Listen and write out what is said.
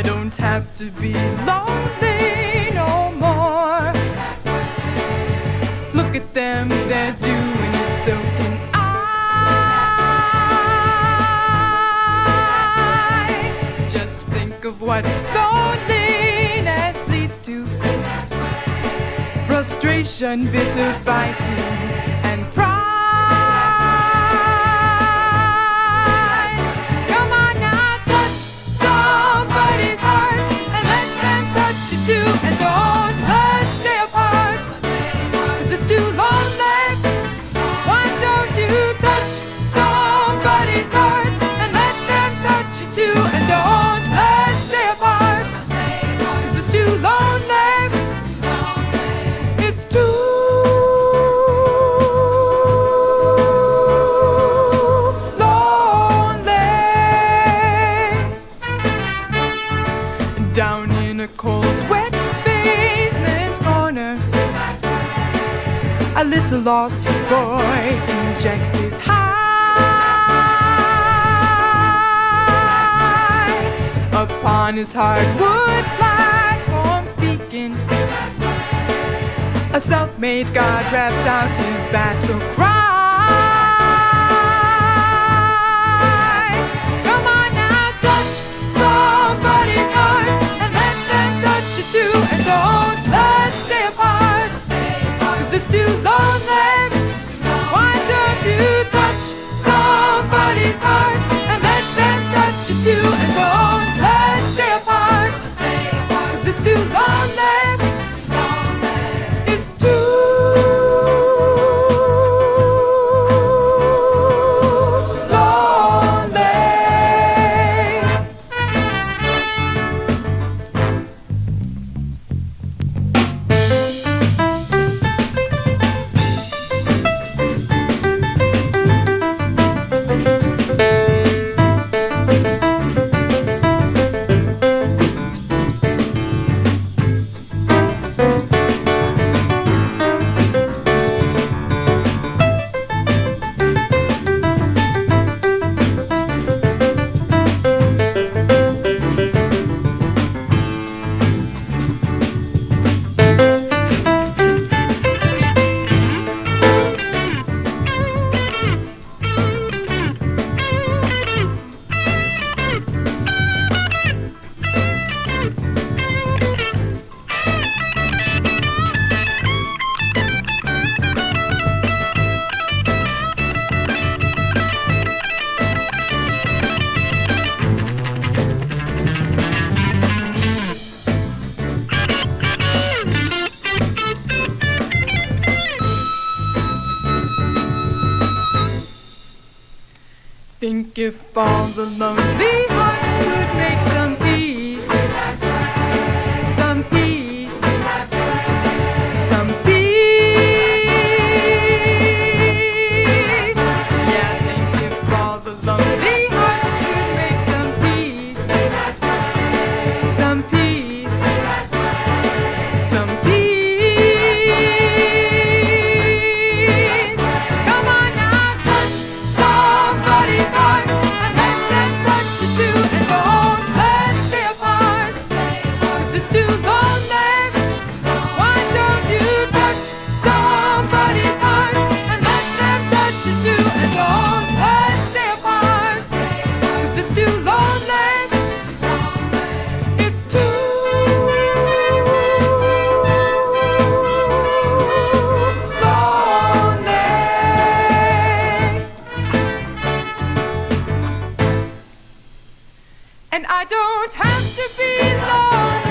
I don't have to be lonely no more. Look at them, they're doing it, so can I. Just think of what loneliness leads to: frustration, bitter fighting, and pride. Come on now, touch somebody's heart and let them touch you too. And don't let's stay apart, 'cause it's too lonely. Why don't you touch somebody's heart and let them touch you too? And don't let's stay apart, 'cause it's too lonely. It's too lonely. Down in a cold, wet basement corner, a little lost boy injects his high upon his hardwood platform, speaking. A self-made god raps out his battle cry. Come on now, touch somebody's heart and let them touch you too. And don't let's stay apart, 'cause it's too lonely. Why don't you touch somebody's heart and let them touch you too? And don't let's stay apart, 'cause it's too lonely. It's too lonely. Think if all the lonely hearts could make some peace, some peace, some peace. Yeah, think if all the lonely hearts could make some peace, some peace, some peace. Come on now, touch somebody's heart and let them touch you too. And don't let's stay apart, 'cause it's too lonely. Why don't you touch somebody's heart and let them touch you too? And don't let's stay apart, 'cause it's too lonely. It's too lonely. And I don't have to be lonely.